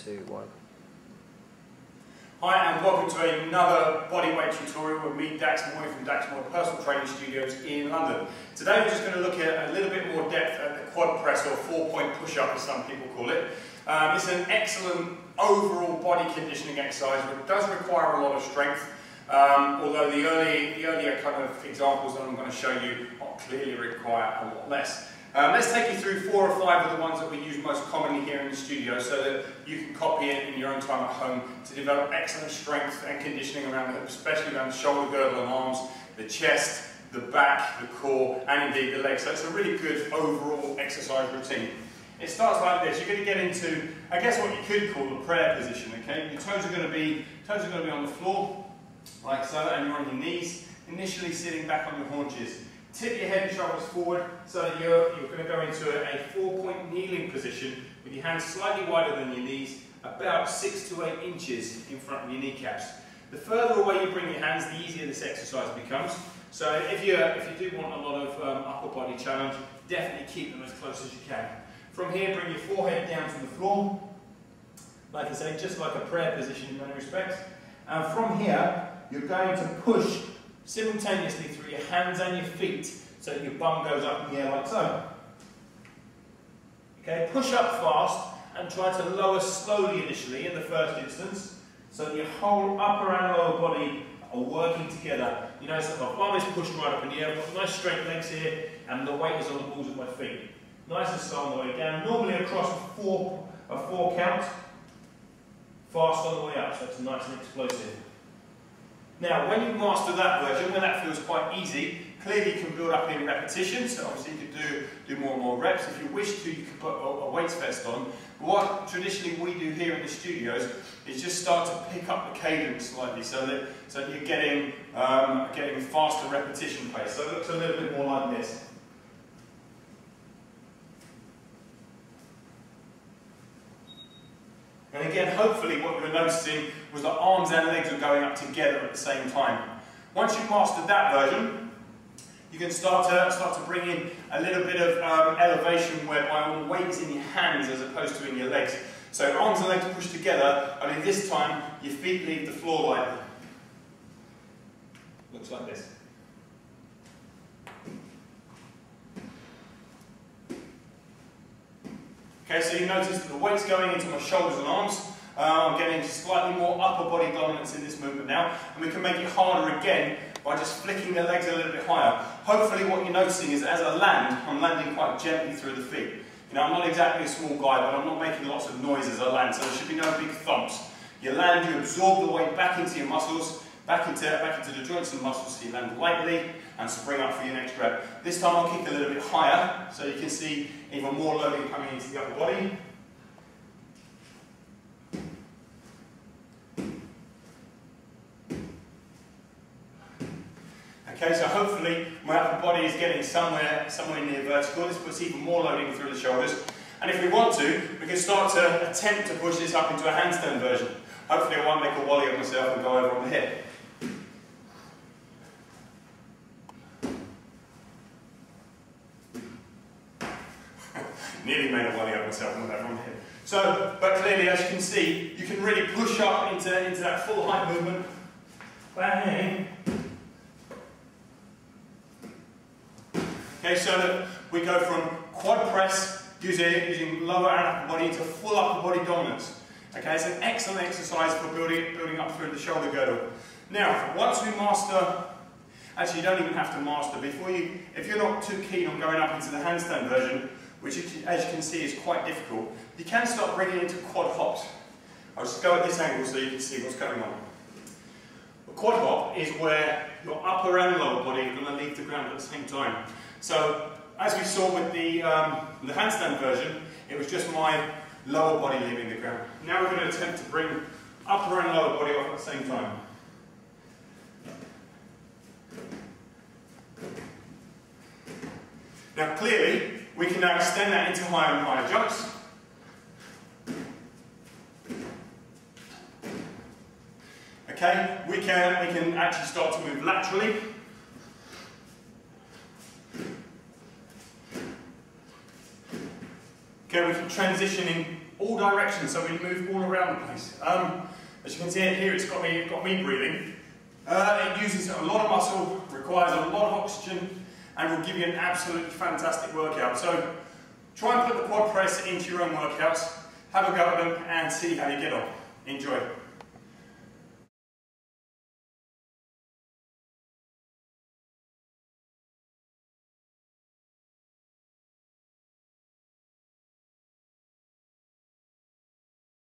2, 1. Hi and welcome to another bodyweight tutorial with me, Dax Moy from Dax Moy Personal Training Studios in London. Today we're just going to look at a little bit more depth at the quad press, or 4-point push-up as some people call it. It's an excellent overall body conditioning exercise, but it does require a lot of strength. Although the earlier kind of examples that I'm going to show you clearly require a lot less. Let's take you through 4 or 5 of the ones that we use most commonly here in the studio so that you can copy it in your own time at home to develop excellent strength and conditioning around, especially around the shoulder girdle and arms, the chest, the back, the core, and indeed the legs. So it's a really good overall exercise routine. It starts like this. You're going to get into, I guess, what you could call the prayer position. Okay, your toes are going to be on the floor, like so, and you're on your knees, initially sitting back on your haunches. Tip your head and shoulders forward so that you're going to go into a 4-point kneeling position with your hands slightly wider than your knees, about 6 to 8 inches in front of your kneecaps. The further away you bring your hands, the easier this exercise becomes. So if you do want a lot of upper body challenge, definitely keep them as close as you can. From here, bring your forehead down to the floor, like I say, just like a prayer position in many respects. And from here, you're going to push simultaneously through your hands and your feet so that your bum goes up in the air like so. Okay, push up fast and try to lower slowly initially in the first instance so that your whole upper and lower body are working together. You notice that my bum is pushed right up in the air, I've got nice straight legs here and the weight is on the balls of my feet. Nice and slow on the way down, normally across a four count, fast on the way up, so it's nice and explosive. Now, when you master that version, when that feels quite easy, clearly you can build up in repetition, so obviously you could do more and more reps. If you wish to, you can put a weights vest on. But what traditionally we do here in the studios is just start to pick up the cadence slightly so that you're getting faster repetition pace. So it looks a little bit more like this. And again, hopefully what you were noticing was that arms and legs were going up together at the same time. Once you've mastered that version, you can start to bring in a little bit of elevation whereby all the weight is in your hands as opposed to in your legs. So arms and legs push together, only this time your feet leave the floor lightly. Looks like this. Okay, so you notice that the weight's going into my shoulders and arms. I'm getting slightly more upper body dominance in this movement now, and we can make it harder again by just flicking the legs a little bit higher. Hopefully what you're noticing is as I land, I'm landing quite gently through the feet. You know, I'm not exactly a small guy, but I'm not making lots of noise as I land, so there should be no big thumps. You land, you absorb the weight back into your muscles, back into the joints and muscles, so you land lightly and spring up for your next rep. This time I'll kick a little bit higher, so you can see even more loading coming into the upper body. Okay, so hopefully my upper body is getting somewhere near vertical. This puts even more loading through the shoulders. And if we want to, we can start to attempt to push this up into a handstand version. Hopefully I won't make a wally of myself and go over on the head. Nearly made a wally of myself and went over on the head. So, but clearly, as you can see, you can really push up into that full height movement. Bang. Okay, so that we go from quad press, using lower and upper body, to full upper body dominance. Okay, it's an excellent exercise for building up through the shoulder girdle. Now, once we master, actually you don't even have to master, if you're not too keen on going up into the handstand version, which as you can see is quite difficult, you can start bringing it into quad hops. I'll just go at this angle so you can see what's going on. A quad hop is where your upper and lower body are going to leave the ground at the same time. So, as we saw with the handstand version, it was just my lower body leaving the ground. Now we're going to attempt to bring upper and lower body off at the same time. Now clearly, we can now extend that into higher and higher jumps. Okay, we can actually start to move laterally. Okay, we can transition in all directions, so we move all around the place. As you can see here, it's got me breathing. It uses a lot of muscle, requires a lot of oxygen, and will give you an absolutely fantastic workout. So try and put the quad press into your own workouts, have a go at them, and see how you get on. Enjoy.